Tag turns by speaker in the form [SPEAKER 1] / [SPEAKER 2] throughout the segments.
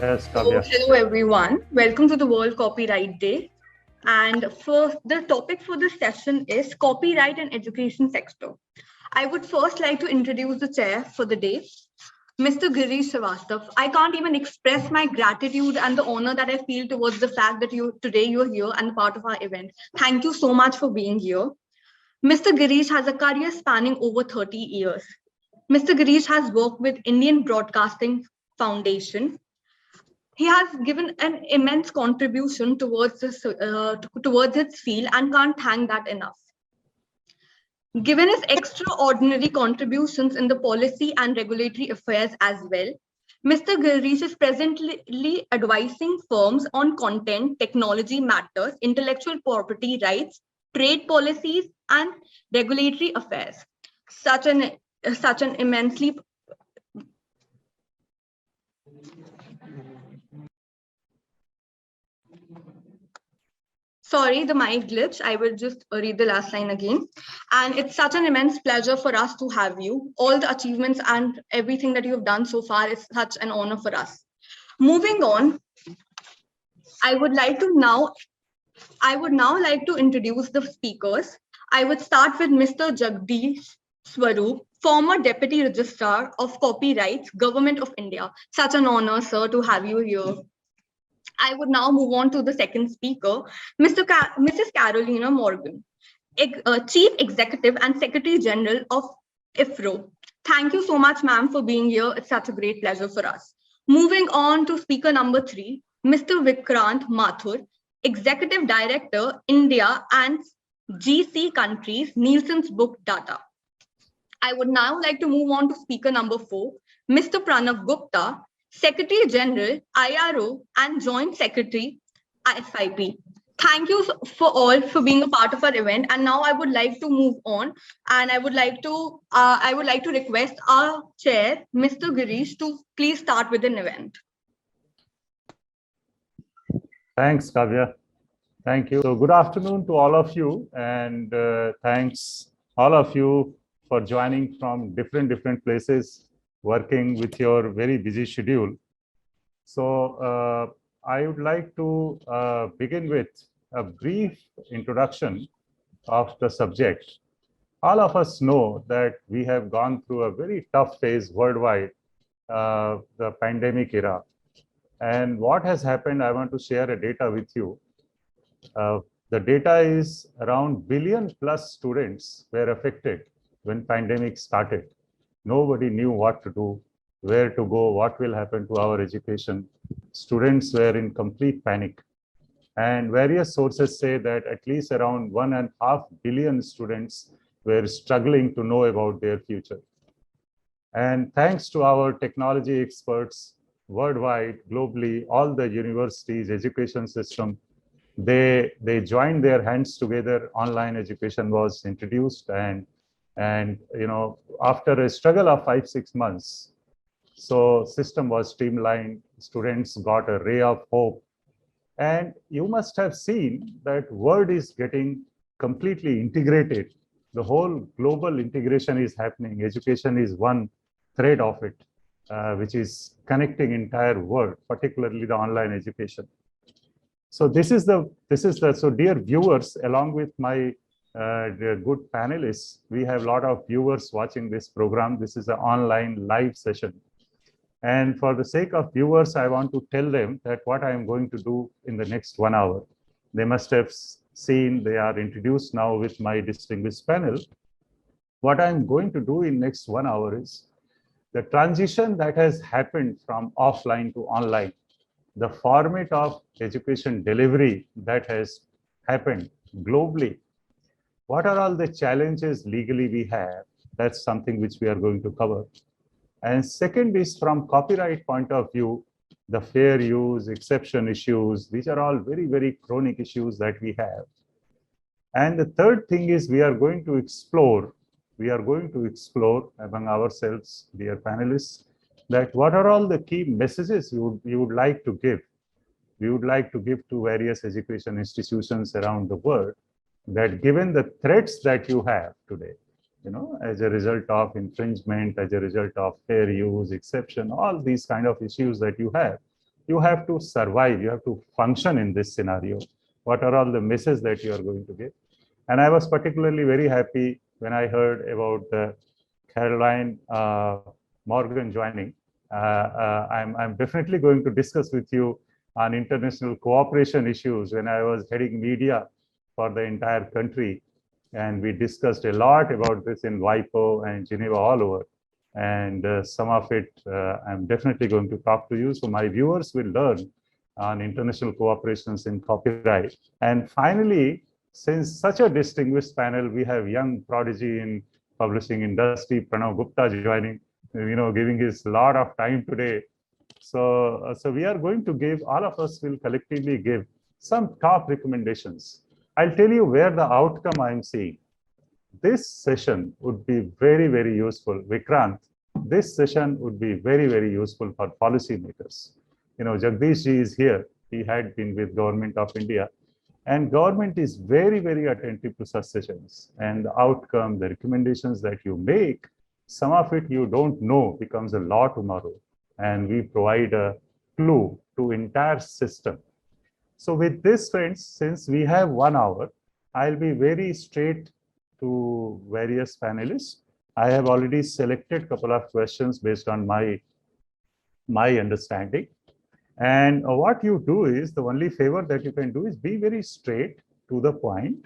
[SPEAKER 1] Yes,
[SPEAKER 2] So,
[SPEAKER 1] Kavya.
[SPEAKER 2] hello everyone. Welcome to the World Copyright Day. And for the topic for this session is copyright and education sector. I would first like to introduce the chair for the day, Mr. Girish Srivastav. I can't even express my gratitude and the honor that I feel towards the fact that you're here and part of our event. Thank you so much for being here. Mr. Girish has a career spanning over 30 years. Mr. Girish has worked with Indian Broadcasting Foundation. He has given an immense contribution towards its field and can't thank that enough. Given his extraordinary contributions in the policy and regulatory affairs as well, Mr. Girish is presently advising firms on content, technology matters, intellectual property rights, trade policies, and regulatory affairs. Such an immensely Sorry, the mic glitch. I will just read the last line again. And it's such an immense pleasure for us to have you. All the achievements and everything that you have done so far is such an honor for us. Moving on, I would like to now I would now like to introduce the speakers. I would start with Mr. Jagdish Swaroop, former Deputy Registrar of Copyrights, Government of India. Such an honor, sir, to have you here. I would now move on to the second speaker, Mrs. Carolina Morgan, Chief Executive and Secretary General of IFRO. Thank you so much, ma'am, for being here. It's such a great pleasure for us. Moving on to speaker number 3, Mr. Vikrant Mathur, Executive Director, India and GC countries, Nielsen's book data. I would now like to move on to speaker number 4, Mr. Pranav Gupta, Secretary General, IRRO, and Joint Secretary, FIP. Thank you for all for being a part of our event. And now I would like to move on, and I would like to request our chair, Mr. Girish, to please start with an event.
[SPEAKER 1] Thanks, Kavya. Thank you. So good afternoon to all of you, and thanks all of you for joining from different places, working with your very busy schedule. So I would like to begin with a brief introduction of the subject. All of us know that we have gone through a very tough phase worldwide, the pandemic era. And what has happened, I want to share a data with you. The data is around billion plus students were affected when pandemic started. Nobody knew what to do, where to go, what will happen to our education. Students were in complete panic. And various sources say that at least around 1.5 billion students were struggling to know about their future. And thanks to our technology experts worldwide, globally, all the universities, education system, they joined their hands together. Online education was introduced, and after a struggle of 5-6 months, so system was streamlined. Students got a ray of hope, and you must have seen that world is getting completely integrated. The whole global integration is happening. Education is one thread of it, which is connecting entire world, particularly the online education. So so dear viewers, along with my dear good panelists, we have a lot of viewers watching this program. This is an online live session. And for the sake of viewers, I want to tell them that what I am going to do in the next 1 hour. They must have seen, they are introduced now with my distinguished panel. What I'm going to do in next 1 hour is the transition that has happened from offline to online, the format of education delivery that has happened globally. What are all the challenges legally we have? That's something which we are going to cover. And second is from copyright point of view, the fair use, exception issues. These are all very chronic issues that we have. And the third thing is we are going to explore among ourselves, dear panelists, that what are all the key messages you would like to give. We would like to give to various education institutions around the world, that given the threats that you have today, as a result of infringement, as a result of fair use, exception, all these kind of issues that you have, You have to survive, you have to function in this scenario. What are all the messages that you are going to give? And I was particularly very happy when I heard about the Caroline Morgan joining. I'm definitely going to discuss with you on international cooperation issues when I was heading media for the entire country. And we discussed a lot about this in WIPO and Geneva all over. And some of it I'm definitely going to talk to you. So my viewers will learn on international cooperations in copyright. And finally, since such a distinguished panel, we have young prodigy in publishing industry, Pranav Gupta joining, giving his lot of time today. So we are going to give, all of us will collectively give some top recommendations. I'll tell you where the outcome I'm seeing. This session would be very, very useful. Vikrant, this session would be very, very useful for policymakers. Jagdish ji is here. He had been with Government of India. And government is very, very attentive to such sessions. And the outcome, the recommendations that you make, some of it you don't know becomes a law tomorrow. And we provide a clue to entire system. So with this, friends, since we have 1 hour, I'll be very straight to various panelists. I have already selected a couple of questions based on my understanding. And what you do is, the only favor that you can do is be very straight to the point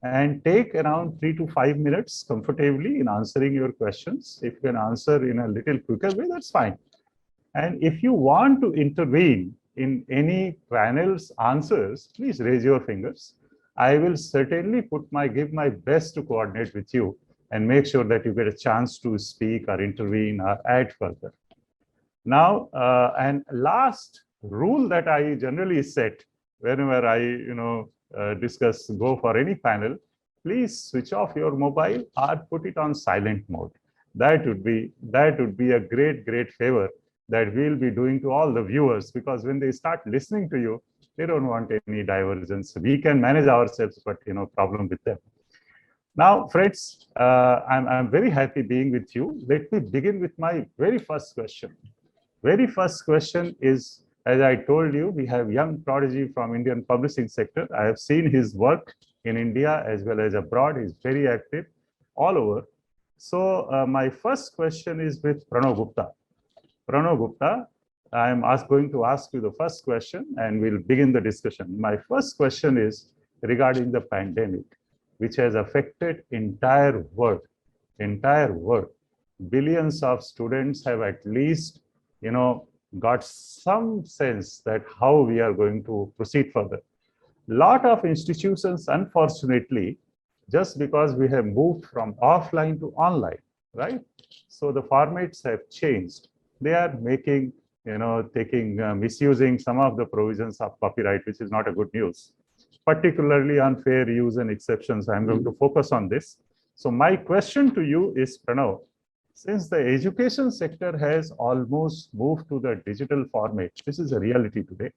[SPEAKER 1] and take around 3 to 5 minutes comfortably in answering your questions. If you can answer in a little quicker way, that's fine. And if you want to intervene in any panel's answers, please raise your fingers. I will certainly give my best to coordinate with you and make sure that you get a chance to speak or intervene or add further. Now, and last rule that I generally set whenever I go for any panel, please switch off your mobile or put it on silent mode. That would be a great favor that we'll be doing to all the viewers, because when they start listening to you, they don't want any divergence. We can manage ourselves, but problem with them. Now, friends, I'm very happy being with you. Let me begin with my very first question. Very first question is, as I told you, we have young prodigy from Indian publishing sector. I have seen his work in India as well as abroad. He's very active all over. So my first question is with Pranav Gupta. Pranav Gupta, I'm going to ask you the first question and we'll begin the discussion. My first question is regarding the pandemic, which has affected entire world. Billions of students have at least, got some sense that how we are going to proceed further. Lot of institutions, unfortunately, just because we have moved from offline to online, right? So the formats have changed. They are making, misusing some of the provisions of copyright, which is not a good news. Particularly on fair use and exceptions, I'm going to focus on this. So my question to you is, Pranav, since the education sector has almost moved to the digital format, this is a reality today,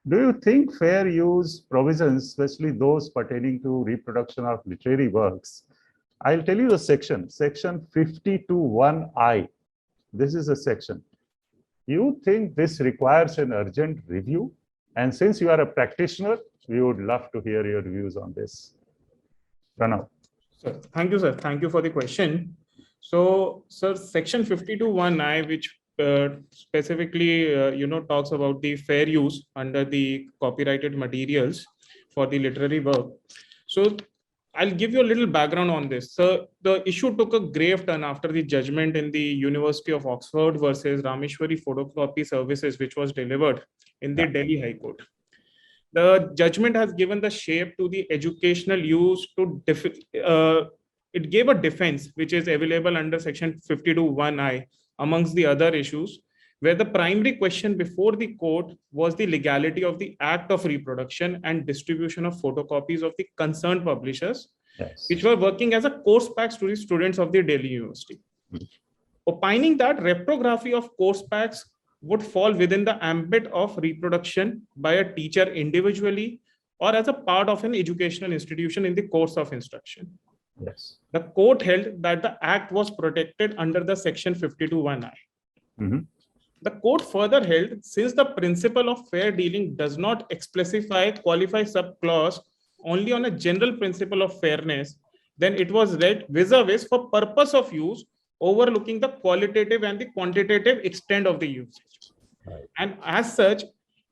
[SPEAKER 1] do you think fair use provisions, especially those pertaining to reproduction of literary works, I'll tell you the section 52(1)(I). This is a section. You think this requires an urgent review? And since you are a practitioner, we would love to hear your views on this. Pranav.
[SPEAKER 3] Sir, thank you, sir. Thank you for the question. So, sir, section 52(1)(I), which specifically, talks about the fair use under the copyrighted materials for the literary work. So, I'll give you a little background on this. So, the issue took a grave turn after the judgment in the University of Oxford versus Rameshwari Photocopy Services, which was delivered in the Delhi High Court. The judgment has given the shape to the educational use to it gave a defense which is available under section 52(1)(I) amongst the other issues, where the primary question before the court was the legality of the act of reproduction and distribution of photocopies of the concerned publishers, which were working as a course packs to the students of the Delhi University. Opining that reprography of course packs would fall within the ambit of reproduction by a teacher individually or as a part of an educational institution in the course of instruction.
[SPEAKER 1] Yes.
[SPEAKER 3] The court held that the act was protected under the section 52(1)(I). The court further held, since the principle of fair dealing does not explicitly qualify subclause only on a general principle of fairness, then it was read vis-a-vis for purpose of use, overlooking the qualitative and the quantitative extent of the usage.
[SPEAKER 1] Right.
[SPEAKER 3] And as such,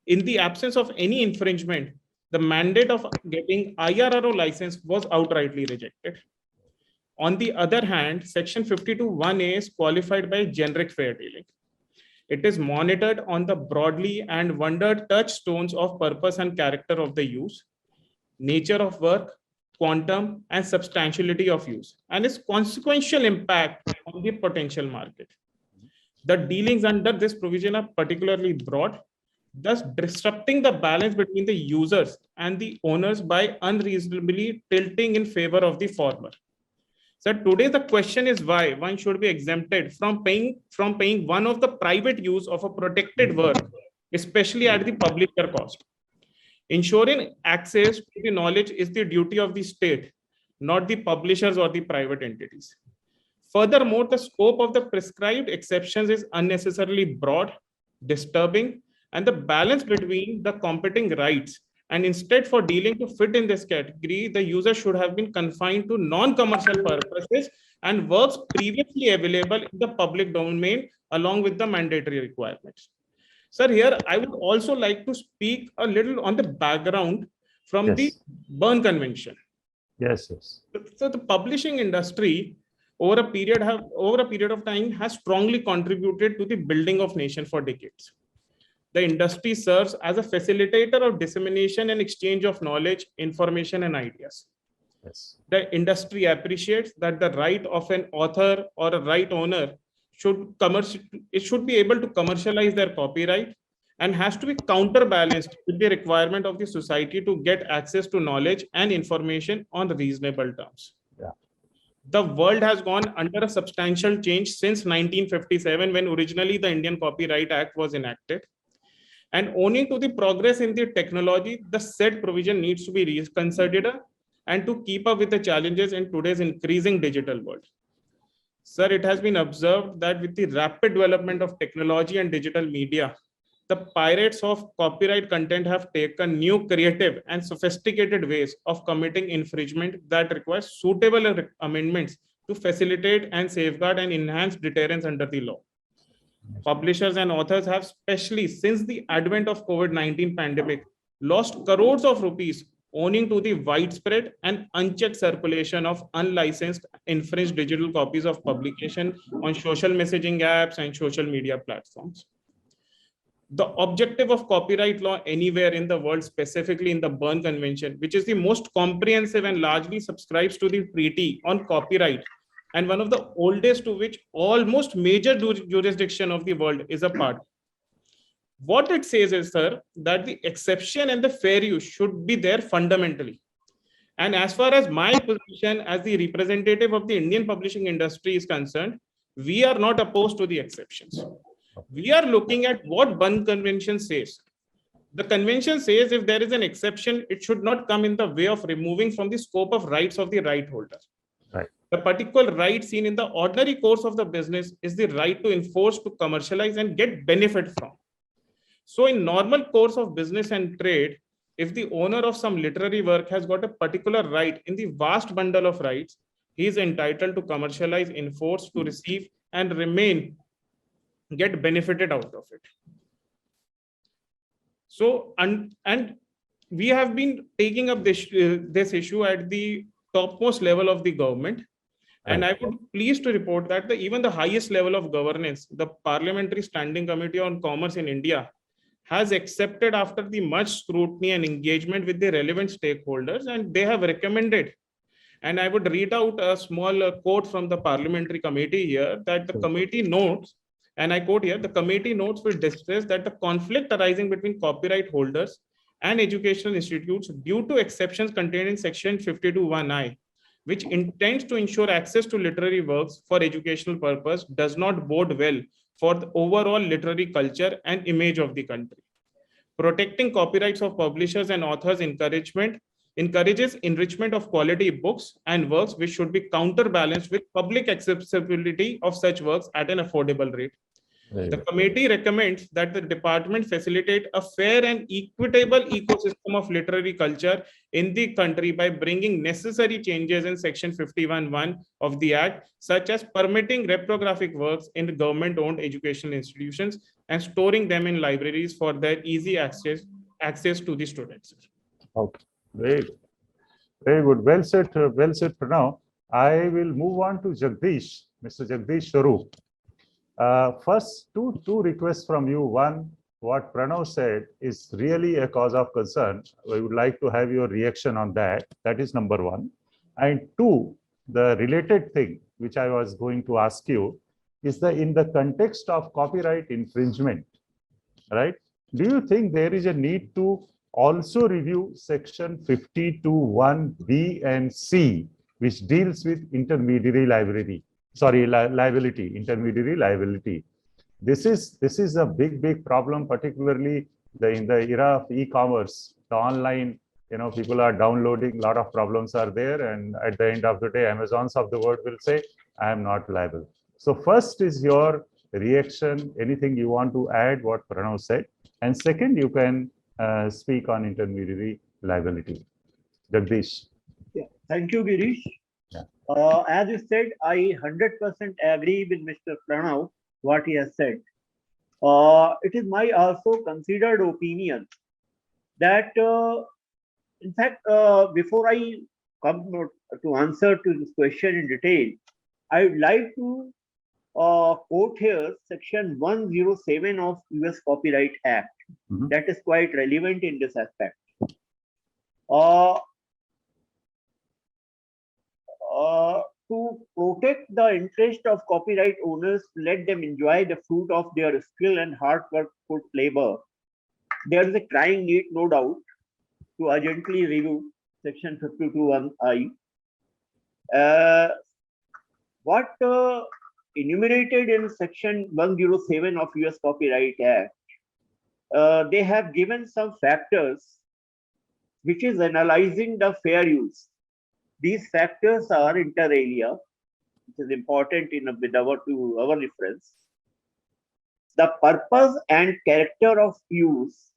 [SPEAKER 3] in the absence of any infringement, the mandate of getting IRRO license was outrightly rejected. On the other hand, Section 52(1)(a) is qualified by generic fair dealing. It is monitored on the broadly and wondered touchstones of purpose and character of the use, nature of work, quantum, and substantiality of use, and its consequential impact on the potential market. The dealings under this provision are particularly broad, thus disrupting the balance between the users and the owners by unreasonably tilting in favor of the former. So today the question is why one should be exempted from paying one of the private use of a protected work, especially at the publisher cost. Ensuring access to the knowledge is the duty of the state, not the publishers or the private entities. Furthermore, the scope of the prescribed exceptions is unnecessarily broad, disturbing, and the balance between the competing rights. And instead, for dealing to fit in this category, the user should have been confined to non-commercial purposes and works previously available in the public domain along with the mandatory requirements. Sir, here I would also like to speak a little on the background from the Berne Convention.
[SPEAKER 1] Yes, yes.
[SPEAKER 3] So the publishing industry over a period of time has strongly contributed to the building of nation for decades. The industry serves as a facilitator of dissemination and exchange of knowledge, information, and ideas.
[SPEAKER 1] Yes.
[SPEAKER 3] The industry appreciates that the right of an author or a right owner should be able to commercialize their copyright and has to be counterbalanced with the requirement of the society to get access to knowledge and information on reasonable terms.
[SPEAKER 1] Yeah.
[SPEAKER 3] The world has gone under a substantial change since 1957, when originally the Indian Copyright Act was enacted. And owing to the progress in the technology, the said provision needs to be reconsidered and to keep up with the challenges in today's increasing digital world. Sir, it has been observed that with the rapid development of technology and digital media, the pirates of copyright content have taken new creative and sophisticated ways of committing infringement that requires suitable amendments to facilitate and safeguard and enhance deterrence under the law. Publishers and authors have, especially since the advent of COVID-19 pandemic, lost crores of rupees owing to the widespread and unchecked circulation of unlicensed, infringed digital copies of publication on social messaging apps and social media platforms. The objective of copyright law anywhere in the world, specifically in the Berne Convention, which is the most comprehensive and largely subscribes to the treaty on copyright, and one of the oldest to which almost major jurisdiction of the world is a part. What it says is, sir, that the exception and the fair use should be there fundamentally. And as far as my position as the representative of the Indian publishing industry is concerned, we are not opposed to the exceptions. We are looking at what Berne Convention says. The convention says if there is an exception, it should not come in the way of removing from the scope of rights of the right holder.
[SPEAKER 1] Right.
[SPEAKER 3] The particular right seen in the ordinary course of the business is the right to enforce, to commercialize, and get benefit from. So in normal course of business and trade, if the owner of some literary work has got a particular right in the vast bundle of rights, he is entitled to commercialize, enforce, to receive, and get benefited out of it. So, and we have been taking up this issue at the topmost level of the government. And I would pleased to report that even the highest level of governance, the Parliamentary Standing Committee on Commerce in India, has accepted after the much scrutiny and engagement with the relevant stakeholders, and they have recommended. And I would read out a small quote from the Parliamentary Committee here, that the committee notes, and I quote here, the committee notes with distress that the conflict arising between copyright holders and educational institutes due to exceptions contained in Section 52(1)(i), which intends to ensure access to literary works for educational purpose, does not bode well for the overall literary culture and image of the country. Protecting copyrights of publishers and authors encourages enrichment of quality books and works, which should be counterbalanced with public accessibility of such works at an affordable rate. The committee recommends that the department facilitate a fair and equitable ecosystem of literary culture in the country by bringing necessary changes in Section 51(1) of the Act, such as permitting reprographic works in government-owned educational institutions and storing them in libraries for their easy access to the students.
[SPEAKER 1] Okay, very good. Very good. Well said, Pranav. I will move on to Jagdish, Mr. Jagdish Swaroop. First, two requests from you. One, what Pranav said is really a cause of concern. We would like to have your reaction on that. That is number one. And two, the related thing which I was going to ask you is in the context of copyright infringement, right? Do you think there is a need to also review section 52(1)(b) and C, which deals with intermediary liability? Intermediary liability. This is a big problem, particularly in the era of e-commerce, the online. People are downloading, a lot of problems are there, and at the end of the day, Amazons of the world will say, I am not liable. So first is your reaction, anything you want to add what Pranav said, and second, you can speak on intermediary liability. Jagdish.
[SPEAKER 4] Yeah. Thank you, Girish.
[SPEAKER 1] Yeah.
[SPEAKER 4] As you said, I 100% agree with Mr. Pranav, what he has said. It is my also considered opinion that, in fact, before I come to answer to this question in detail, I would like to quote here section 107 of US Copyright Act.
[SPEAKER 1] Mhm.
[SPEAKER 4] That is quite relevant in this aspect. To protect the interest of copyright owners, let them enjoy the fruit of their skill and hard work put labor. There is a crying need, no doubt, to urgently review section 52(1)(i). What enumerated in section 107 of US Copyright Act, they have given some factors which is analyzing the fair use. These factors are inter alia, which is important with our reference. The purpose and character of use,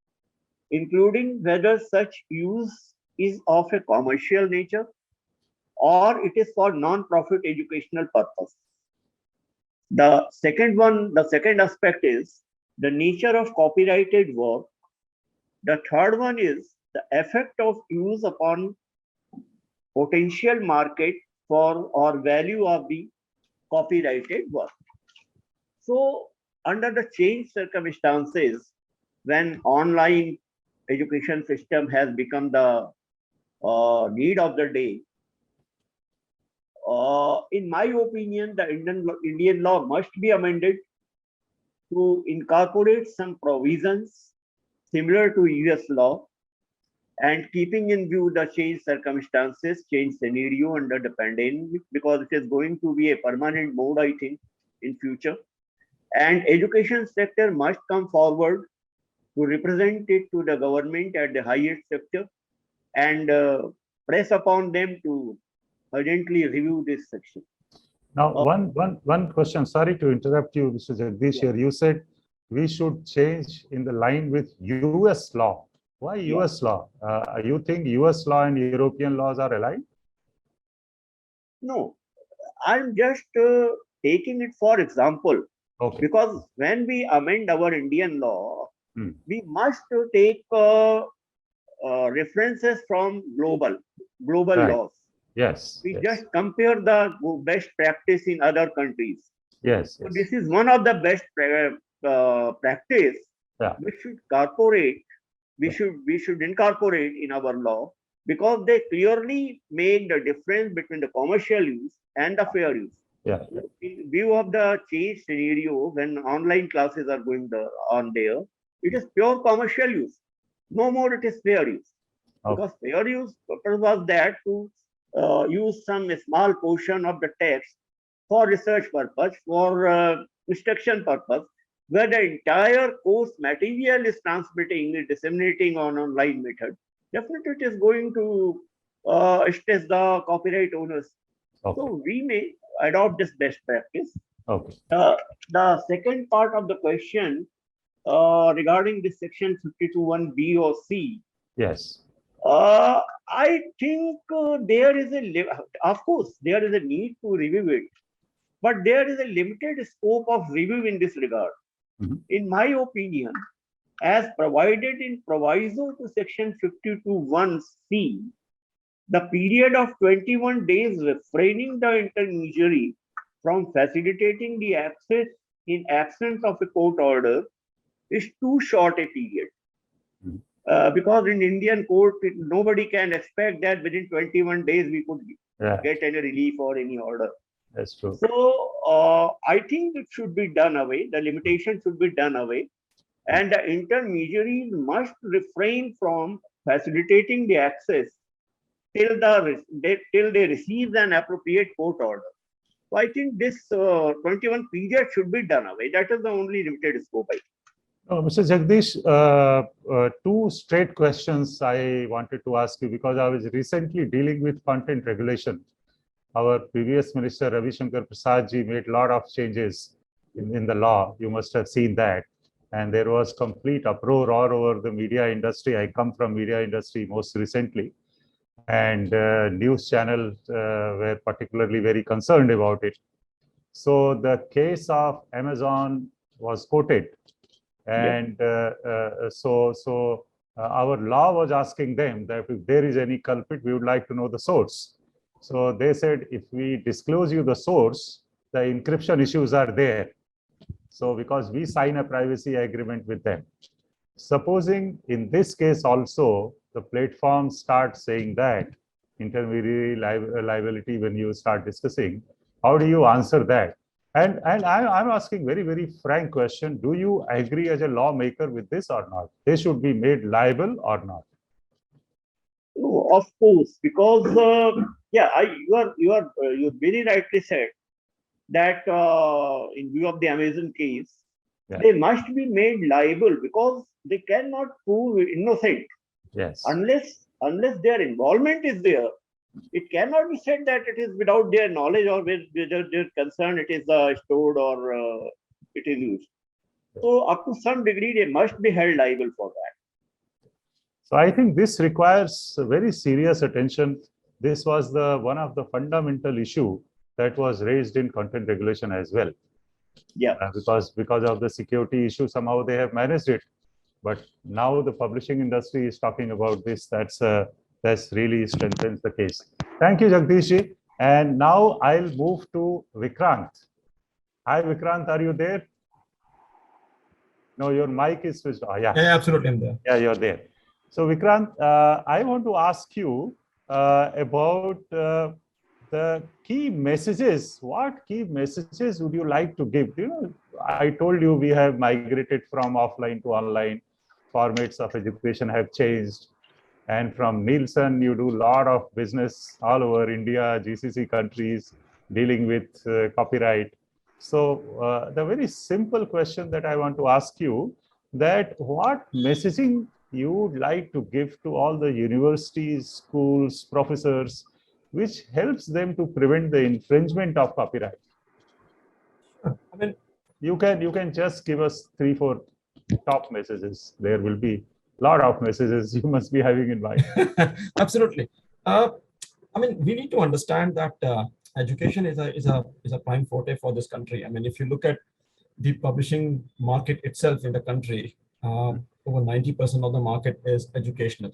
[SPEAKER 4] including whether such use is of a commercial nature or it is for non-profit educational purpose. The second aspect is the nature of copyrighted work. The third one is the effect of use upon potential market for or value of the copyrighted work. So, under the changed circumstances, when online education system has become the need of the day, in my opinion, the Indian law must be amended to incorporate some provisions similar to US law, and keeping in view the changed circumstances, changed scenario under the pandemic, because it is going to be a permanent mode, I think, in future. And education sector must come forward to represent it to the government at the highest sector and press upon them to urgently review this section.
[SPEAKER 1] Now, one question. Sorry to interrupt you, Mr. Jagdish. Here, you said we should change in the line with US law. Why US law? You think US law and European laws are aligned?
[SPEAKER 4] No, I'm just taking it for example.
[SPEAKER 1] Okay.
[SPEAKER 4] Because when we amend our Indian law,
[SPEAKER 1] Hmm.
[SPEAKER 4] we must take references from global
[SPEAKER 1] Right.
[SPEAKER 4] laws.
[SPEAKER 1] Yes.
[SPEAKER 4] We
[SPEAKER 1] yes.
[SPEAKER 4] just compare the best practice in other countries.
[SPEAKER 1] Yes.
[SPEAKER 4] So
[SPEAKER 1] yes.
[SPEAKER 4] this is one of the best practice.
[SPEAKER 1] Yeah.
[SPEAKER 4] We should incorporate. We should incorporate in our law, because they clearly make the difference between the commercial use and the fair use.
[SPEAKER 1] Yeah.
[SPEAKER 4] In view of the changed scenario, when online classes are going on there, it is pure commercial use. No more it is fair use.
[SPEAKER 1] Okay.
[SPEAKER 4] Because fair use purpose was that to use some small portion of the text for research purpose, for instruction purpose, where the entire course material is disseminating on online method. Definitely it is going to stress the copyright owners.
[SPEAKER 1] Okay.
[SPEAKER 4] So we may adopt this best practice.
[SPEAKER 1] Okay.
[SPEAKER 4] The second part of the question regarding the section 52(1)(b) or C,
[SPEAKER 1] Yes.
[SPEAKER 4] I think there is of course, there is a need to review it, but there is a limited scope of review in this regard.
[SPEAKER 1] Mhm.
[SPEAKER 4] In my opinion, as provided in proviso to section 52(1)(c), the period of 21 days refraining the intermediary from facilitating the access in absence of a court order is too short a period.
[SPEAKER 1] Mhm.
[SPEAKER 4] Because in Indian court, nobody can expect that within 21 days we could
[SPEAKER 1] Yeah,
[SPEAKER 4] get any relief or any order.
[SPEAKER 1] that's true.
[SPEAKER 4] So I think it should be done away. The limitation should be done away, and the intermediaries must refrain from facilitating the access till they receive an appropriate court order. So I think this 21 period should be done away. That is the only limited scope. I think.
[SPEAKER 1] Mr. Jagdish, two straight questions I wanted to ask you because I was recently dealing with content regulation. Our previous minister, Ravi Shankar Prasad ji, made a lot of changes in the law. You must have seen that. And there was complete uproar all over the media industry. I come from media industry most recently. And news channels were particularly very concerned about it. So the case of Amazon was quoted. And our law was asking them that if there is any culprit, we would like to know the source. So they said, if we disclose you the source, the encryption issues are there. So because we sign a privacy agreement with them. Supposing in this case also, the platform starts saying that intermediary liability when you start discussing, how do you answer that? And I'm asking very, very frank question. Do you agree as a lawmaker with this or not? They should be made liable or not?
[SPEAKER 4] No, of course, because you very rightly said that in view of the Amazon case,
[SPEAKER 1] Yeah.
[SPEAKER 4] they must be made liable because they cannot prove innocent
[SPEAKER 1] Yes.
[SPEAKER 4] unless their involvement is there. It cannot be said that it is without their knowledge or without their concern it is stored or it is used. So up to some degree, they must be held liable for that.
[SPEAKER 1] So I think this requires very serious attention. This was one of the fundamental issue that was raised in content regulation as well.
[SPEAKER 4] Yeah.
[SPEAKER 1] Because of the security issue, somehow they have managed it. But now the publishing industry is talking about this. That's really strengthens the case. Thank you, Jagdish ji. And now I'll move to Vikrant. Hi, Vikrant, are you there? No, your mic is switched on. Yeah.
[SPEAKER 5] Yeah, absolutely, I'm there.
[SPEAKER 1] Yeah, you're there. So Vikrant, I want to ask you about the key messages. What key messages would you like to give? You know, I told you we have migrated from offline to online. Formats of education have changed. And from Nielsen, you do a lot of business all over India, GCC countries, dealing with copyright. So the very simple question that I want to ask you, that what messaging you would like to give to all the universities, schools, professors, which helps them to prevent the infringement of copyright?
[SPEAKER 5] I mean,
[SPEAKER 1] you can just give us 3-4 top messages. There will be a lot of messages you must be having in mind.
[SPEAKER 5] absolutely. I mean, we need to understand that education is a prime forte for this country. I mean, if you look at the publishing market itself in the country, over 90% of the market is educational.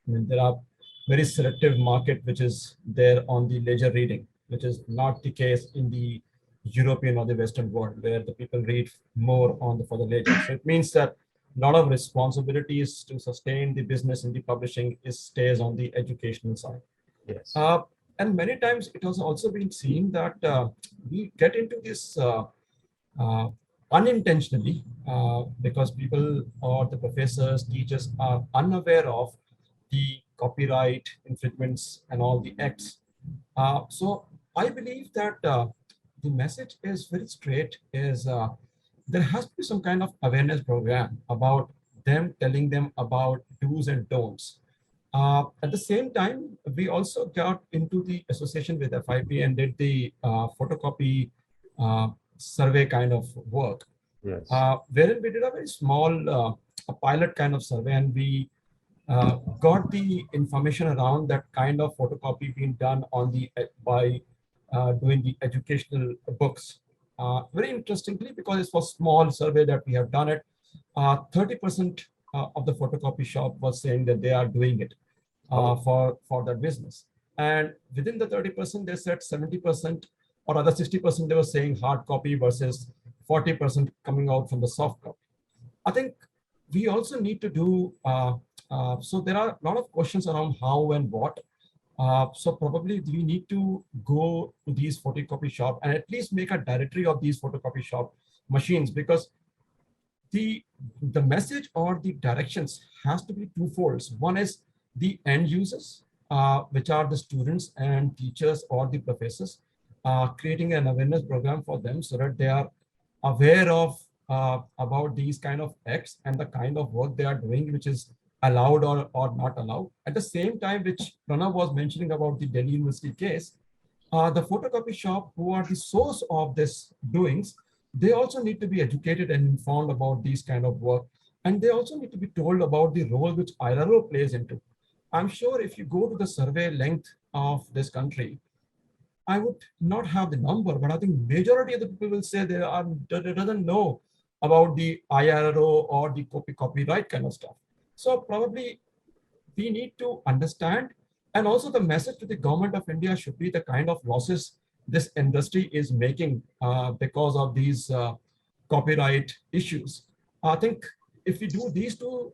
[SPEAKER 5] I mean, there are very selective market which is there on the leisure reading, which is not the case in the European or the Western world, where the people read more for the leisure. So it means that a lot of responsibilities to sustain the business in the publishing stays on the educational side.
[SPEAKER 1] Yes.
[SPEAKER 5] And many times it has also been seen that we get into this unintentionally because people or the professors, teachers are unaware of the copyright infringements and all the acts. So I believe that the message is very straight, is there has to be some kind of awareness program about them, telling them about do's and don'ts. At the same time, we also got into the association with FIP and did the photocopy survey kind of work,
[SPEAKER 1] Yes.
[SPEAKER 5] wherein we did a very small a pilot kind of survey, and we got the information around that kind of photocopy being done on the by doing the educational books. Very interestingly, because it was small survey that we have done it, 30% of the photocopy shop was saying that they are doing it for that business. And within the 30%, they said 70% or other 60%, they were saying hard copy versus 40% coming out from the soft copy. I think we also need to do, so there are a lot of questions around how and what. So probably we need to go to these photocopy shop and at least make a directory of these photocopy shop machines, because the message or the directions has to be twofolds. One is the end users, which are the students and teachers or the professors, creating an awareness program for them so that they are aware of about these kind of acts and the kind of work they are doing, which is allowed or not allowed. At the same time, which Pranav was mentioning about the Delhi University case, the photocopy shop who are the source of this doings, they also need to be educated and informed about these kind of work. And they also need to be told about the role which IRRO plays into. I'm sure if you go to the survey length of this country, I would not have the number, but I think majority of the people will say they doesn't know about the IRRO or the copyright kind of stuff. So probably we need to understand, and also the message to the government of India should be the kind of losses this industry is making because of these copyright issues. I think if we do these two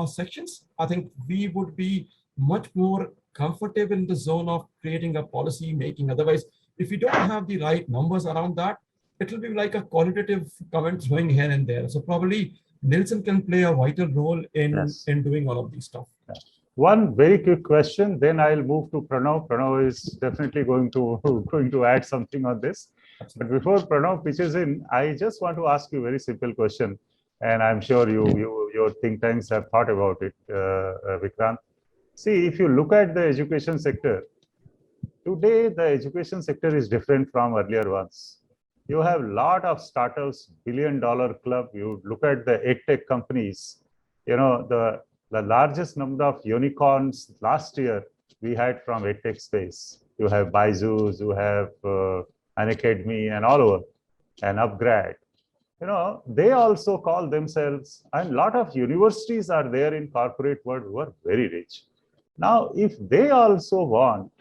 [SPEAKER 5] sections, I think we would be much more comfortable in the zone of creating a policy making. Otherwise, if we don't have the right numbers around that, it will be like a qualitative comment throwing here and there. So probably Nielsen can play a vital role in doing all of these stuff.
[SPEAKER 1] One very quick question, then I'll move to Pranav. Pranav is definitely going to add something on this. But before Pranav pitches in, I just want to ask you a very simple question, and I'm sure your think tanks have thought about it, Vikrant. See, if you look at the education sector, today the education sector is different from earlier ones. You have a lot of startups, billion-dollar club. You look at the edtech companies, the largest number of unicorns last year we had from edtech space. You have Byju's, you have Unacademy and all over, and Upgrad. They also call themselves, and a lot of universities are there in corporate world who are very rich. Now, if they also want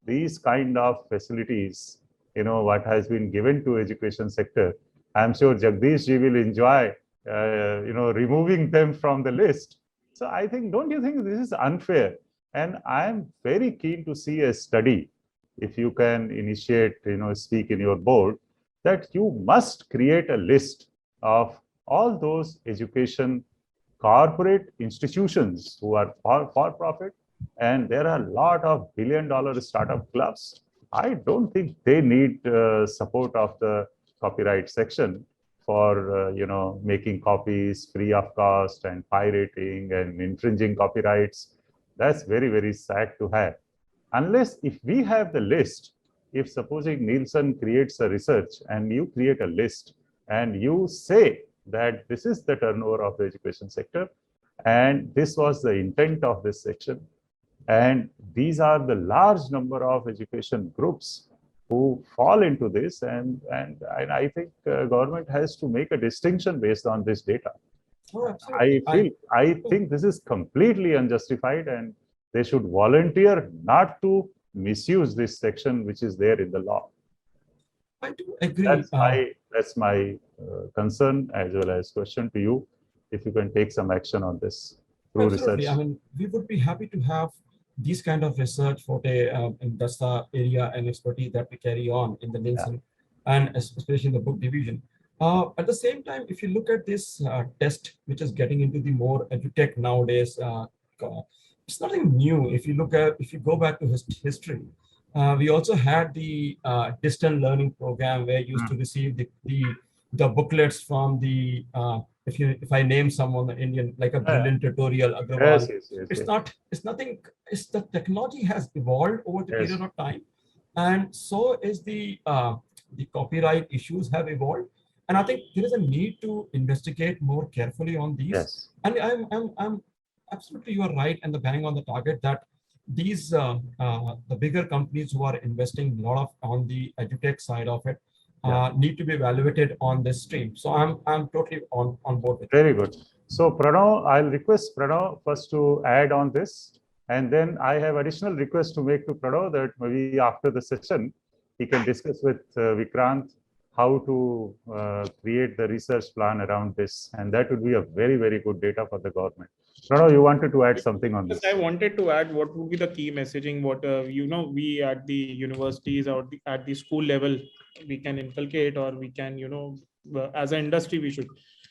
[SPEAKER 1] these kind of facilities, what has been given to education sector, I'm sure Jagdish ji will enjoy, removing them from the list. So I think, don't you think this is unfair? And I'm very keen to see a study, if you can initiate, speak in your board, that you must create a list of all those education corporate institutions who are for profit, and there are a lot of billion-dollar startup clubs. I don't think they need support of the copyright section for making copies free of cost and pirating and infringing copyrights. That's very, very sad to have. Unless if we have the list, if supposing Nielsen creates a research and you create a list and you say that this is the turnover of the education sector and this was the intent of this section, and these are the large number of education groups who fall into this, and I think government has to make a distinction based on this data.
[SPEAKER 5] Oh,
[SPEAKER 1] I think this is completely unjustified, and they should volunteer not to misuse this section which is there in the law.
[SPEAKER 5] I do agree.
[SPEAKER 1] That's my concern as well as question to you. If you can take some action on this through
[SPEAKER 5] Absolutely.
[SPEAKER 1] research.
[SPEAKER 5] I mean, we would be happy to have these kind of research for and that's the area and expertise that we carry on in the Nielsen and especially in the book division. At the same time, if you look at this test, which is getting into the more edutech nowadays, it's nothing new. If you go back to history, we also had the distant learning program where you used to receive the booklets from the if I name someone Indian, like a brilliant tutorial, Agrawal. It's the technology has evolved over the period of time, and so is the the copyright issues have evolved. And I think there is a need to investigate more carefully on these.
[SPEAKER 1] Yes.
[SPEAKER 5] And I'm absolutely, you are right, and the bang on the target that these the bigger companies who are investing a lot of on the edutech side of it need to be evaluated on this stream. So I'm totally on board with it.
[SPEAKER 1] Very good. So Pranav, I'll request Pranav first to add on this, and then I have additional request to make to Pranav that maybe after the session he can discuss with Vikrant how to create the research plan around this, and that would be a very, very good data for the government. Pranav, you wanted to add something on this?
[SPEAKER 3] Yes, I wanted to add what would be the key messaging, what we at the universities or at the school level we can inculcate, or we can as an industry we should.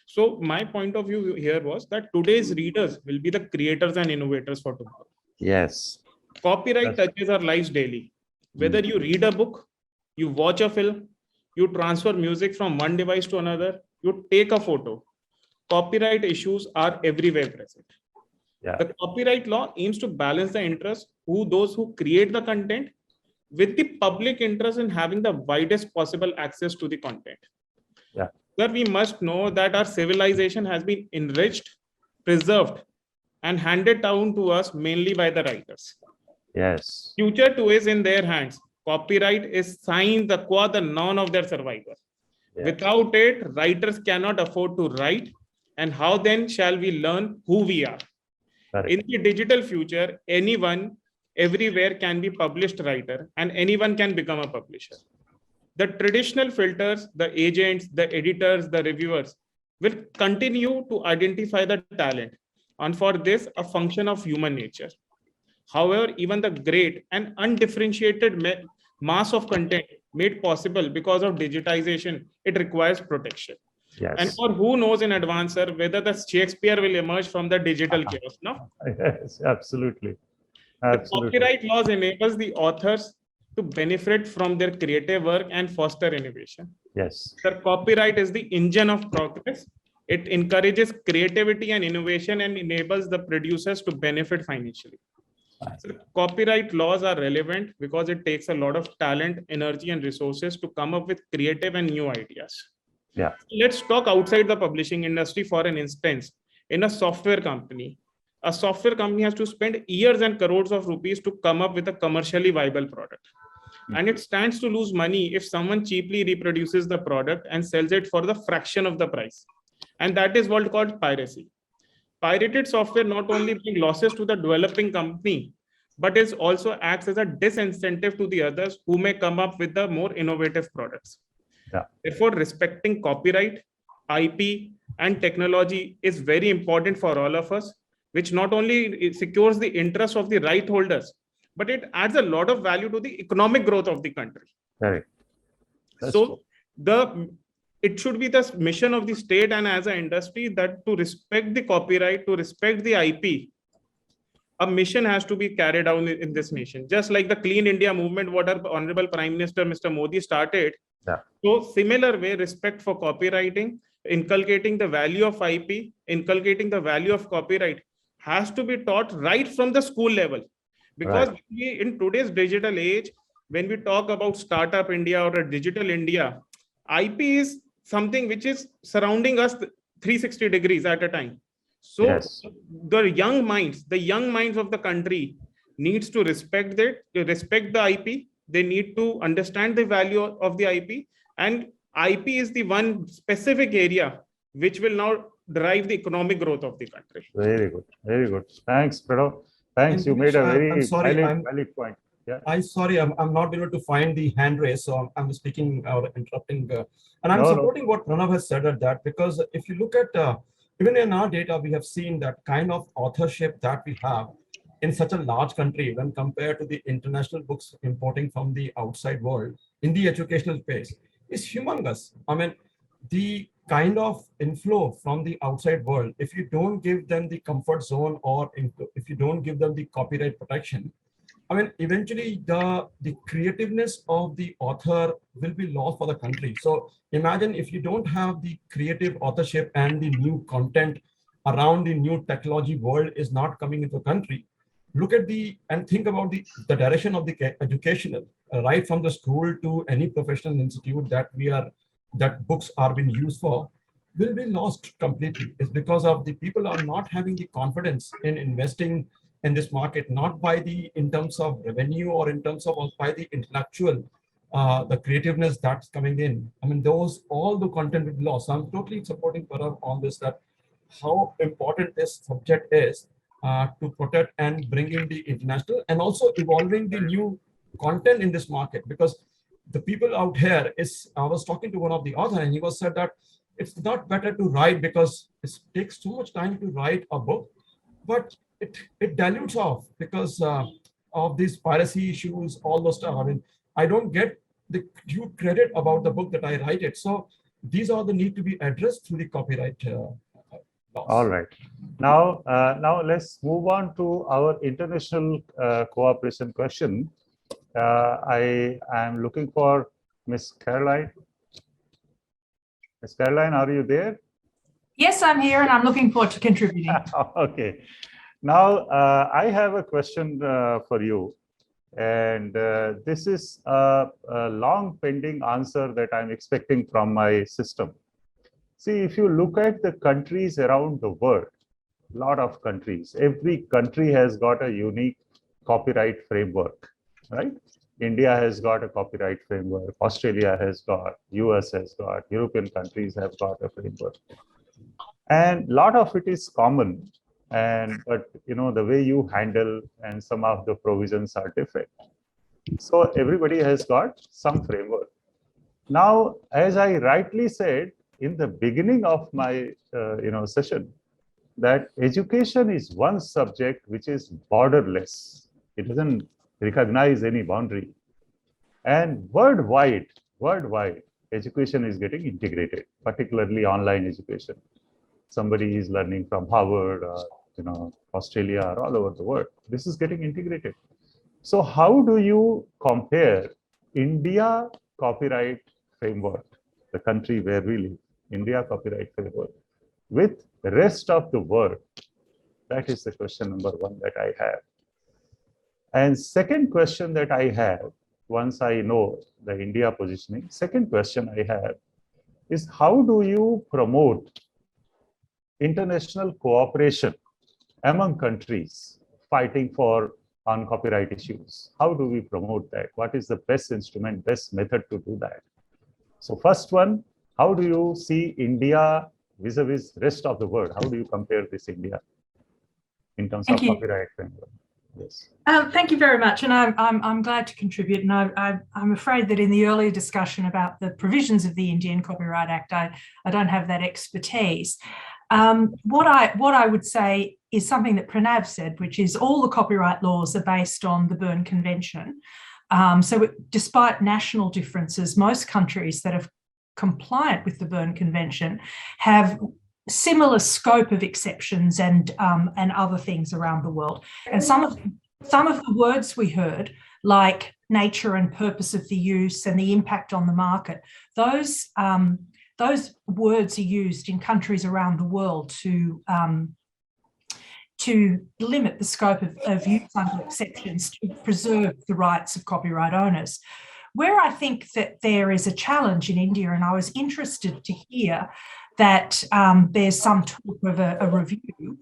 [SPEAKER 3] So my point of view here was that today's readers will be the creators and innovators for tomorrow.
[SPEAKER 1] Yes.
[SPEAKER 3] Copyright touches our lives daily. Whether you read a book, you watch a film, you transfer music from one device to another, you take a photo, copyright issues are everywhere present.
[SPEAKER 1] Yeah.
[SPEAKER 3] The copyright law aims to balance the interest those who create the content with the public interest in having the widest possible access to the content.
[SPEAKER 1] Yeah.
[SPEAKER 3] That we must know that our civilization has been enriched, preserved, and handed down to us mainly by the writers.
[SPEAKER 1] Yes.
[SPEAKER 3] Future too is in their hands. Copyright is sine qua non of their survival.
[SPEAKER 1] Yes.
[SPEAKER 3] Without it, writers cannot afford to write. And how then shall we learn who we are?
[SPEAKER 1] Correct.
[SPEAKER 3] In the digital future, anyone, everywhere can be published writer, and anyone can become a publisher. The traditional filters, the agents, the editors, the reviewers will continue to identify the talent. And for this, a function of human nature. However, even the great and undifferentiated mass of content made possible because of digitization, it requires protection.
[SPEAKER 1] Yes.
[SPEAKER 3] And for who knows in advance, sir, whether the Shakespeare will emerge from the digital chaos, no?
[SPEAKER 1] Yes, absolutely.
[SPEAKER 3] The copyright laws enables the authors to benefit from their creative work and foster innovation.
[SPEAKER 1] Yes.
[SPEAKER 3] The copyright is the engine of progress. It encourages creativity and innovation and enables the producers to benefit financially. So copyright laws are relevant because it takes a lot of talent, energy, and resources to come up with creative and new ideas.
[SPEAKER 1] Yeah.
[SPEAKER 3] Let's talk outside the publishing industry for an instance. In a software company has to spend years and crores of rupees to come up with a commercially viable product. And it stands to lose money if someone cheaply reproduces the product and sells it for the fraction of the price. And that is what called piracy. Pirated software not only brings losses to the developing company, but it also acts as a disincentive to the others who may come up with the more innovative products.
[SPEAKER 1] Yeah.
[SPEAKER 3] Therefore, respecting copyright, IP, and technology is very important for all of us, which not only secures the interest of the right holders, but it adds a lot of value to the economic growth of the country.
[SPEAKER 1] Correct.
[SPEAKER 3] So it should be the mission of the state and as an industry that to respect the copyright, to respect the IP, a mission has to be carried out in this nation. Just like the Clean India movement, what our Honorable Prime Minister, Mr. Modi started.
[SPEAKER 1] Yeah.
[SPEAKER 3] So similar way, respect for copywriting, inculcating the value of IP, inculcating the value of copyright has to be taught right from the school level. Because in today's digital age, when we talk about startup India or a digital India, IP is something which is surrounding us 360 degrees at a time. So
[SPEAKER 1] yes.
[SPEAKER 3] the young minds of the country needs to respect the IP. They need to understand the value of the IP, and IP is the one specific area which will now drive the economic growth of the country.
[SPEAKER 1] Very good. Very good. Thanks, Pranav. Thanks. You made a very valid point. Yeah.
[SPEAKER 5] I'm not able to find the hand raise, so I'm speaking or interrupting. And I'm supporting what Pranav has said at that, because if you look at even in our data, we have seen that kind of authorship that we have in such a large country when compared to the international books importing from the outside world in the educational space is humongous. I mean, the kind of inflow from the outside world, if you don't give them the comfort zone or if you don't give them the copyright protection, I mean, eventually the creativeness of the author will be lost for the country. So imagine if you don't have the creative authorship and the new content around the new technology world is not coming into the country, look at and think about the direction of the educational, right from the school to any professional institute that books are being used for, will be lost completely. It's because of the people are not having the confidence in investing in this market, not in terms of revenue or in terms of by the intellectual, the creativeness that's coming in. I mean, all the content will be lost. So I'm totally supporting Parav on this, that how important this subject is to protect and bringing the international and also evolving the new content in this market. Because the people out here I was talking to one of the author, and he was said that it's not better to write because it takes so much time to write a book, but it dilutes off because of these piracy issues, all those stuff. I mean, I don't get the due credit about the book that I write it. So these are the need to be addressed through the copyright laws.
[SPEAKER 1] All right. Now let's move on to our international cooperation question. I am looking for Miss Caroline. Miss Caroline, are you there?
[SPEAKER 6] Yes, I'm here and I'm looking forward to contributing.
[SPEAKER 1] Okay. Now, I have a question for you. And this is a long pending answer that I'm expecting from my system. See, if you look at the countries around the world, a lot of countries, every country has got a unique copyright framework, right? India has got a copyright framework, Australia has got, US has got, European countries have got a framework. And a lot of it is common, but the way you handle and some of the provisions are different. So everybody has got some framework. Now, as I rightly said in the beginning of my session, that education is one subject which is borderless. It doesn't recognize any boundary. And worldwide, education is getting integrated, particularly online education. Somebody is learning from Harvard or Australia or all over the world. This is getting integrated. So how do you compare India copyright framework, the country where we live, India copyright framework, with the rest of the world? That is the question number one that I have. And second question that I have, once I know the India positioning, second question I have is, how do you promote international cooperation among countries fighting on copyright issues? How do we promote that? What is the best instrument, best method to do that? So first one, how do you see India vis-a-vis rest of the world? How do you compare this India in terms of copyright framework? Yes.
[SPEAKER 6] Thank you very much, and I'm glad to contribute. And I'm afraid that in the earlier discussion about the provisions of the Indian Copyright Act, I don't have that expertise. What I would say is something that Pranav said, which is all the copyright laws are based on the Berne Convention. So despite national differences, most countries that are compliant with the Berne Convention have similar scope of exceptions and other things around the world. And some of the words we heard, like nature and purpose of the use and the impact on the market, those words are used in countries around the world to limit the scope of use under exceptions to preserve the rights of copyright owners. Where I think that there is a challenge in India, and I was interested to hear that there's some talk of a review,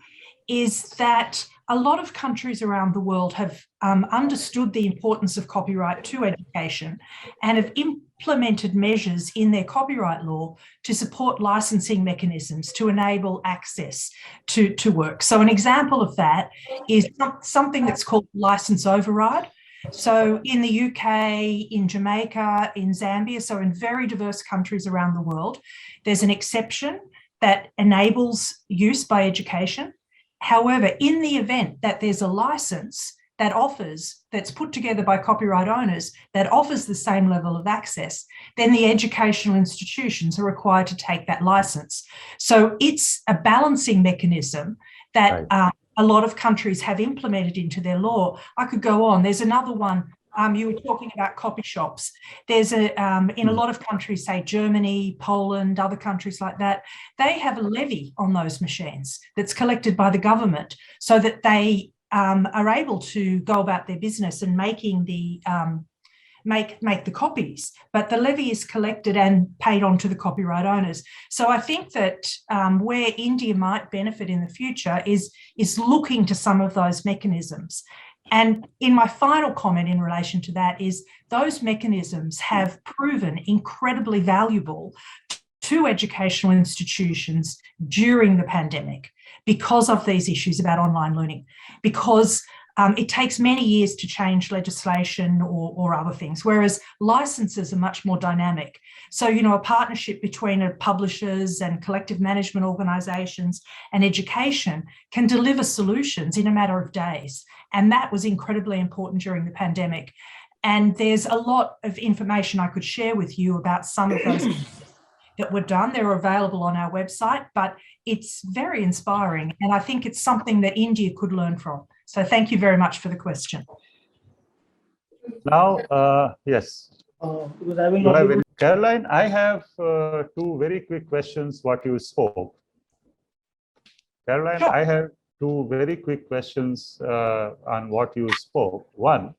[SPEAKER 6] is that a lot of countries around the world have understood the importance of copyright to education and have implemented measures in their copyright law to support licensing mechanisms to enable access to work. So an example of that is something that's called license override. So in the UK, in Jamaica, in Zambia, so in very diverse countries around the world, there's an exception that enables use by education. However, in the event that there's a license that's put together by copyright owners that offers the same level of access, then the educational institutions are required to take that license. So it's a balancing mechanism that a lot of countries have implemented into their law. I could go on. There's another one. You were talking about copy shops. There's in a lot of countries, say Germany, Poland, other countries like that, they have a levy on those machines that's collected by the government so that they are able to go about their business and making the make the copies, but the levy is collected and paid on to the copyright owners. So I think that where India might benefit in the future is looking to some of those mechanisms. And in my final comment in relation to that is those mechanisms have proven incredibly valuable to educational institutions during the pandemic because of these issues about online learning, because it takes many years to change legislation or other things, whereas licenses are much more dynamic. So, you know, a partnership between publishers and collective management organisations and education can deliver solutions in a matter of days. And that was incredibly important during the pandemic. And there's a lot of information I could share with you about some of those that were done. They're available on our website, but it's very inspiring. And I think it's something that India could learn from. So thank you very much for the question.
[SPEAKER 1] Now, yes.
[SPEAKER 7] Because I will not be able
[SPEAKER 1] Caroline, I have two very quick questions what you spoke. Caroline,
[SPEAKER 6] Sure.
[SPEAKER 1] I have two very quick questions on what you spoke. One,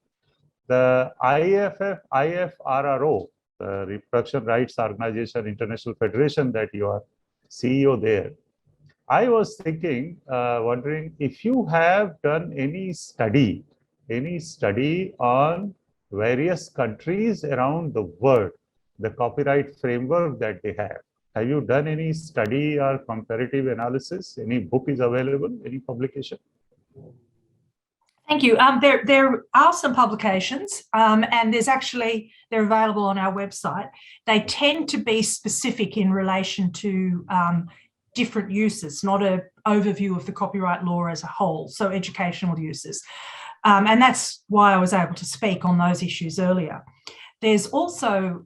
[SPEAKER 1] the IFRRO, the Reproduction Rights Organization International Federation that you are CEO there. I was thinking, wondering if you have done any study on various countries around the world, the copyright framework that they have. Have you done any study or comparative analysis? Any book is available, any publication?
[SPEAKER 6] Thank you. There are some publications, and they're available on our website. They tend to be specific in relation to different uses, not an overview of the copyright law as a whole, so educational uses. And that's why I was able to speak on those issues earlier. There's also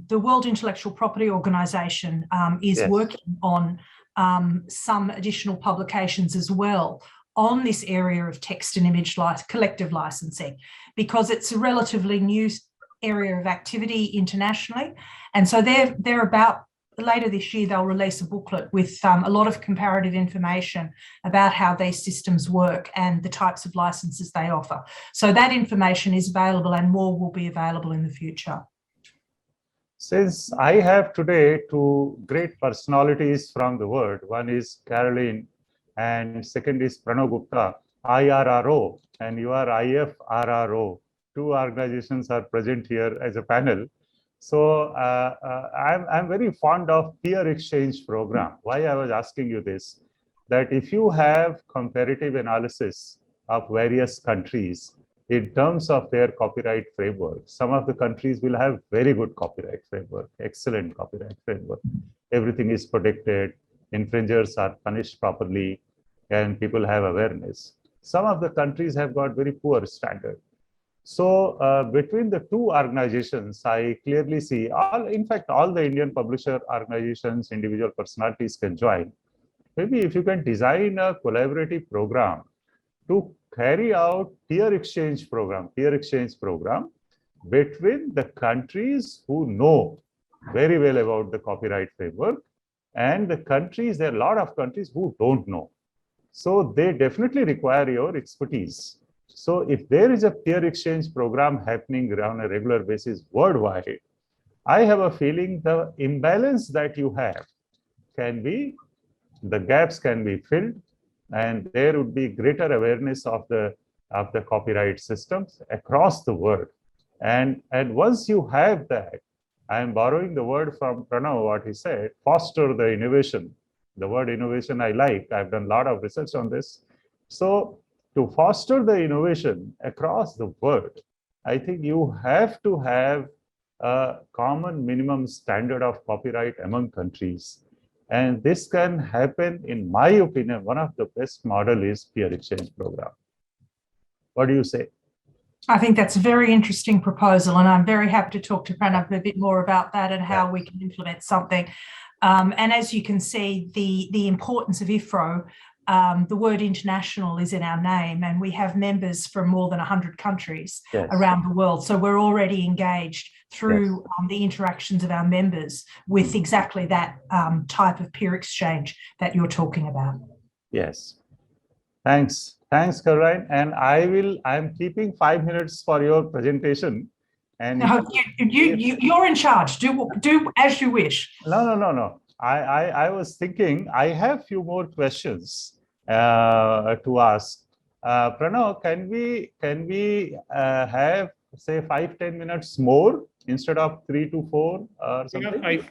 [SPEAKER 6] the World Intellectual Property Organization is
[SPEAKER 1] Yes.
[SPEAKER 6] working on some additional publications as well on this area of text and image collective licensing, because it's a relatively new area of activity internationally. And so they're about, later this year, they'll release a booklet with a lot of comparative information about how these systems work and the types of licenses they offer. So that information is available and more will be available in the future.
[SPEAKER 1] Since I have today two great personalities from the world, one is Caroline and second is Pranav Gupta, IRRO, and you are IFRRO. Two organizations are present here as a panel. So I'm very fond of peer exchange program. Why I was asking you this, that if you have comparative analysis of various countries in terms of their copyright framework, some of the countries will have very good copyright framework, excellent copyright framework. Everything is protected, infringers are punished properly, and people have awareness. Some of the countries have got very poor standard. So between the two organizations, I clearly see in fact, all the Indian publisher organizations, individual personalities can join. Maybe if you can design a collaborative program to carry out peer exchange program between the countries who know very well about the copyright framework and the countries, there are a lot of countries who don't know. So they definitely require your expertise. So if there is a peer exchange program happening on a regular basis worldwide, I have a feeling the imbalance that you have the gaps can be filled, and there would be greater awareness of the copyright systems across the world. And once you have that, I am borrowing the word from Pranav, what he said, foster the innovation. The word innovation I like. I've done a lot of research on this. So to foster the innovation across the world, I think you have to have a common minimum standard of copyright among countries. And this can happen, in my opinion, one of the best model is peer exchange program. What do you say?
[SPEAKER 6] I think that's a very interesting proposal, and I'm very happy to talk to Pranav a bit more about that and how we can implement something. And as you can see, the importance of IFRRO, the word international is in our name, and we have members from more than 100 countries around the world. So we're already engaged through the interactions of our members with exactly that type of peer exchange that you're talking about.
[SPEAKER 1] Yes. Thanks, Caroline. And I'm keeping 5 minutes for your presentation. And
[SPEAKER 6] No, you're in charge. Do as you wish.
[SPEAKER 1] No. I was thinking I have few more questions to ask. Pranav, can we have say 5-10 minutes more instead of 3 to 4 or something?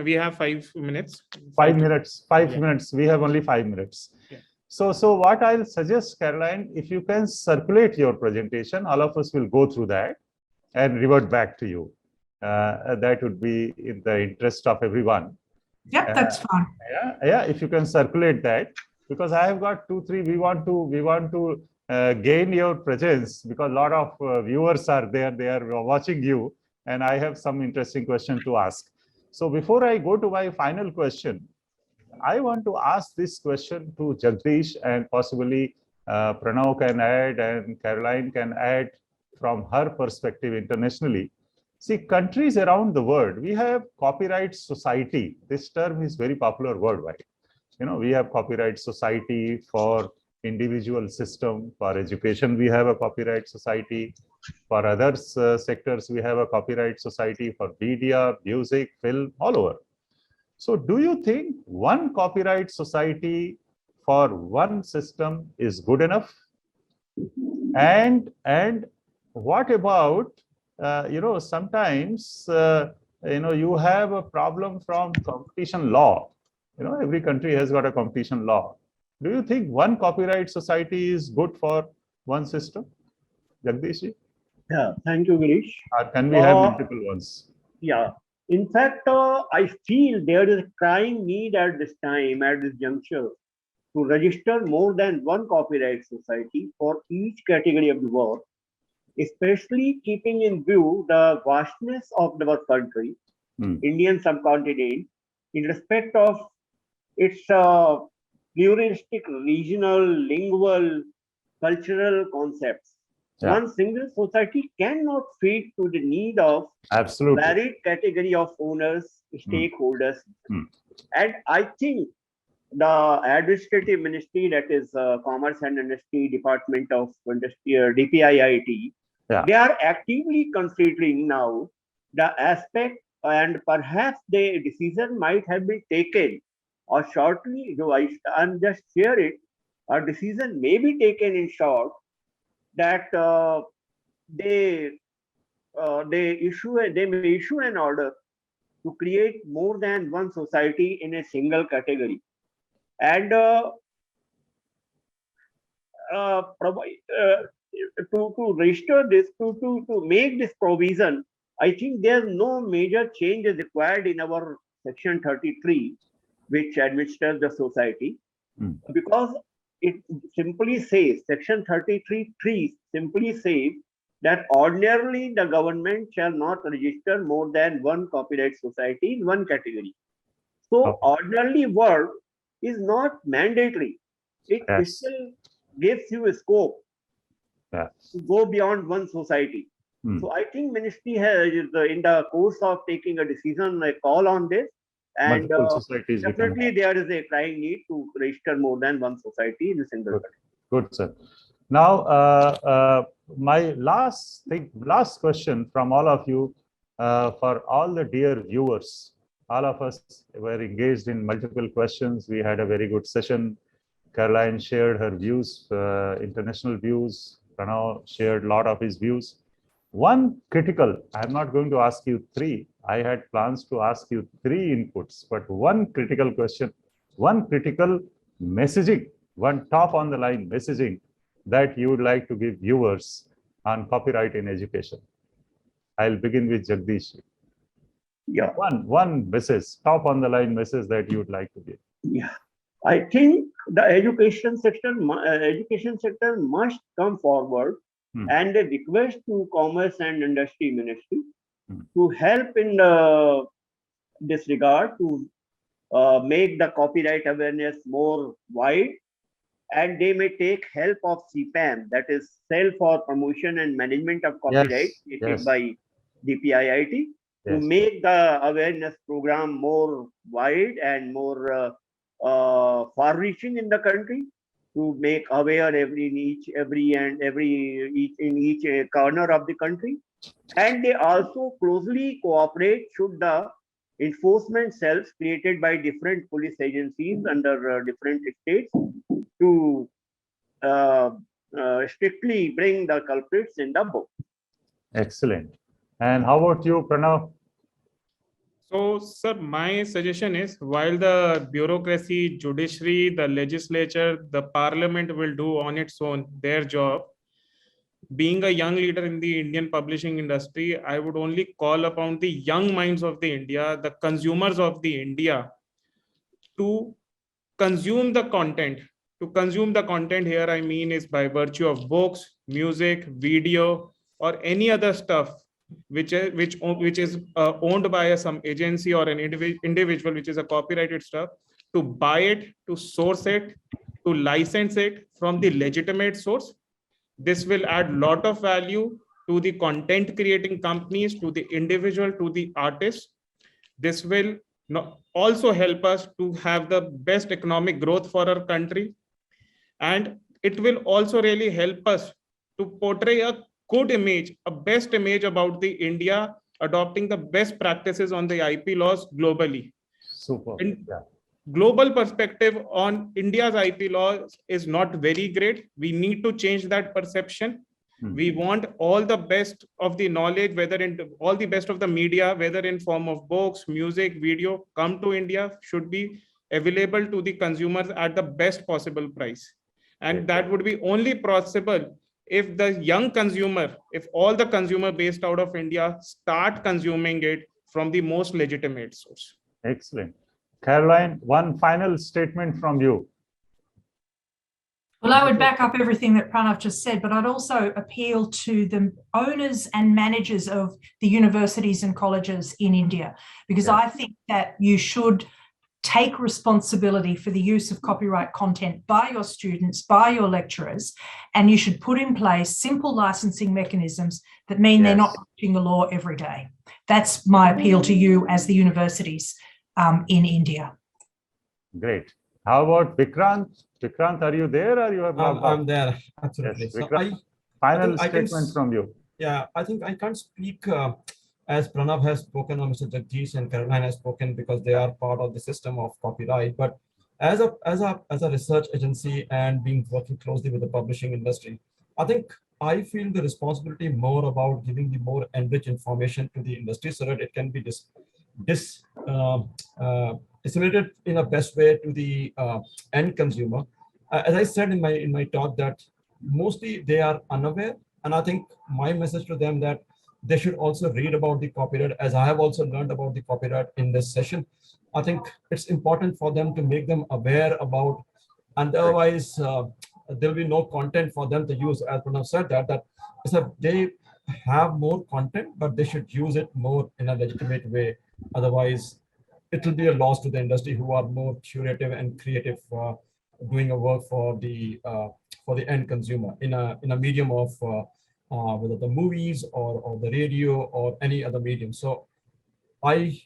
[SPEAKER 3] We have 5 minutes.
[SPEAKER 1] 5 minutes. 5
[SPEAKER 3] Yeah.
[SPEAKER 1] minutes. We have only 5 minutes.
[SPEAKER 3] Yeah.
[SPEAKER 1] So what I'll suggest, Caroline, if you can circulate your presentation, all of us will go through that and revert back to you. That would be in the interest of everyone.
[SPEAKER 6] Yep, that's fine.
[SPEAKER 1] Yeah. If you can circulate that, because I have got 2-3. We want to gain your presence because a lot of viewers are there. They are watching you, and I have some interesting question to ask. So before I go to my final question, I want to ask this question to Jagdish, and possibly Pranav can add and Caroline can add from her perspective internationally. See, countries around the world, we have copyright society. This term is very popular worldwide. We have copyright society for individual system. For education, we have a copyright society. For other sectors, we have a copyright society for media, music, film, all over. So do you think one copyright society for one system is good enough? And what about, sometimes, you have a problem from competition law. Every country has got a competition law. Do you think one copyright society is good for one system? Jagdish?
[SPEAKER 4] Yeah, thank you, Girish.
[SPEAKER 1] Or can we have multiple ones?
[SPEAKER 4] Yeah. In fact, I feel there is a crying need at this time, at this juncture, to register more than one copyright society for each category of the work, especially keeping in view the vastness of our country, Indian subcontinent, in respect of its pluralistic, regional, lingual, cultural concepts.
[SPEAKER 1] Yeah.
[SPEAKER 4] One single society cannot fit to the need of
[SPEAKER 1] Absolutely.
[SPEAKER 4] varied category of owners, stakeholders. And I think the administrative ministry, that is Commerce and Industry Department of Industry, DPIIT, they are actively considering now the aspect, and perhaps the decision might have been taken, or shortly, though I'm just share it, a decision may be taken in short that they may issue an order to create more than one society in a single category, and to register this, to make this provision. I think there's no major change is required in our section 33, which administers the society, because it simply says, section 33(3) simply says that ordinarily the government shall not register more than one copyright society in one category. So ordinarily word is not mandatory. It still gives you a scope to go beyond one society. So I think ministry has, in the course of taking a decision, a call on this, and definitely there is a crying need to register more than one society in a single country.
[SPEAKER 1] Good, sir. Now, my last question from all of you, for all the dear viewers. All of us were engaged in multiple questions. We had a very good session. Caroline shared her views, international views. Pranav shared a lot of his views. One critical, I'm not going to ask you 3. I had plans to ask you 3 inputs, but one critical question, one critical messaging, one top on the line messaging that you would like to give viewers on copyright in education. I'll begin with Jagdish.
[SPEAKER 4] Yeah.
[SPEAKER 1] One message, top on the line message that you would like to give.
[SPEAKER 4] Yeah. I think the education sector must come forward and a request to Commerce and Industry Ministry to help in this regard, to make the copyright awareness more wide, and they may take help of CPAM, that is Cell for Promotion and Management of Copyright, created by DPIIT, to make the awareness program more wide and more far-reaching in the country. to make aware in each corner of the country. And they also closely cooperate should the enforcement cells created by different police agencies under different states to strictly bring the culprits in the book.
[SPEAKER 1] Excellent. And how about you, Pranav?
[SPEAKER 3] So, sir, my suggestion is while the bureaucracy, judiciary, the legislature, the parliament will do on its own their job, being a young leader in the Indian publishing industry, I would only call upon the young minds of the India, the consumers of the India, to consume the content. To consume the content here, I mean, is by virtue of books, music, video, or any other stuff which is owned by some agency or an individual, which is a copyrighted stuff, to buy it, to source it, to license it from the legitimate source. This will add lot of value to the content creating companies, to the individual, to the artist. This will also help us to have the best economic growth for our country. And it will also really help us to portray a good image, a best image about the India, adopting the best practices on the IP laws globally.
[SPEAKER 1] Super.
[SPEAKER 3] Yeah. Global perspective on India's IP laws is not very great. We need to change that perception. We want all the best of the knowledge, whether in all the best of the media, whether in form of books, music, video, come to India, should be available to the consumers at the best possible price. And that would be only possible if the young consumer, if all the consumer based out of India start consuming it from the most legitimate source.
[SPEAKER 1] Excellent. Caroline, one final statement from you.
[SPEAKER 6] Well, I would back up everything that Pranav just said, but I'd also appeal to the owners and managers of the universities and colleges in India, because I think that you should take responsibility for the use of copyright content by your students, by your lecturers, and you should put in place simple licensing mechanisms that mean they're not breaching the law every day. That's my appeal to you as the universities in India.
[SPEAKER 1] Great. How about Vikrant? Vikrant, are you there or you have logged off?
[SPEAKER 5] I'm there, absolutely.
[SPEAKER 1] Yes,
[SPEAKER 5] So
[SPEAKER 1] Vikrant, final statement from you.
[SPEAKER 5] Yeah, I think I can't speak as Pranav has spoken or Mr. Jagdish and Caroline has spoken because they are part of the system of copyright. But as a research agency and working closely with the publishing industry, I think I feel the responsibility more about giving the more enriched information to the industry so that it can be disseminated in a best way to the end consumer. As I said in my talk, that mostly they are unaware, and I think my message to them that they should also read about the copyright, as I have also learned about the copyright in this session. I think it's important for them to make them aware about, and otherwise there will be no content for them to use. As Pranav said, that they have more content, but they should use it more in a legitimate way. Otherwise, it will be a loss to the industry who are more curative and creative, doing a work for the end consumer in a medium of whether the movies or the radio or any other medium. So I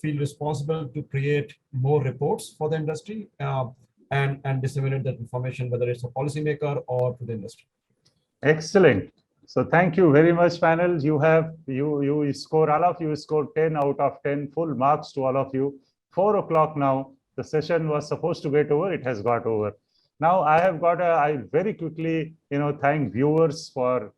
[SPEAKER 5] feel responsible to create more reports for the industry and disseminate that information, whether it's a policymaker or to the industry.
[SPEAKER 1] Excellent. So thank you very much, panel. You score, all of you scored 10 out of 10, full marks to all of you. 4 o'clock now. The session was supposed to get over. It has got over. Now I very quickly, thank viewers for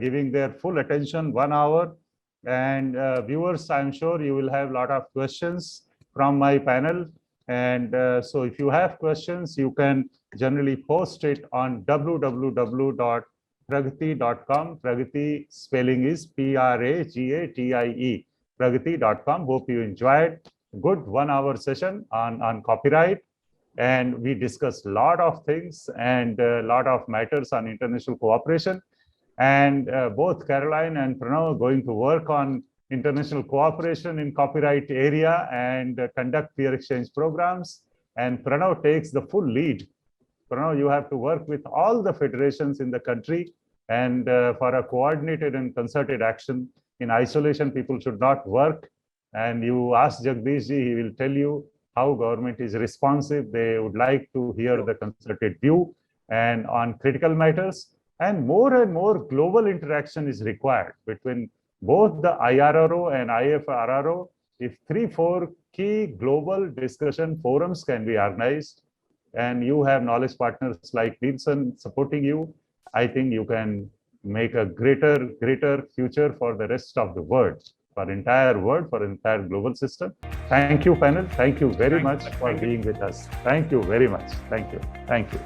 [SPEAKER 1] giving their full attention, 1 hour. And viewers, I'm sure you will have a lot of questions from my panel. And so if you have questions, you can generally post it on www.pragati.com. Pragati spelling is P-R-A-G-A-T-I-E. Pragati.com. Hope you enjoyed. Good 1 hour session on copyright. And we discussed a lot of things and a lot of matters on international cooperation. And both Caroline and Pranav are going to work on international cooperation in copyright area and conduct peer exchange programs. And Pranav takes the full lead. Pranav, you have to work with all the federations in the country and for a coordinated and concerted action. In isolation, people should not work. And you ask Jagdish ji, he will tell you how government is responsive. They would like to hear the concerted view. and on critical matters. And more global interaction is required between both the IRRO and IFRRO. If 3-4 key global discussion forums can be organized, and you have knowledge partners like Nielsen supporting you, I think you can make a greater future for the rest of the world, for entire world, for entire global system. Thank you, panel. Thank you very much for being with us. Thank you very much. Thank you. Thank you.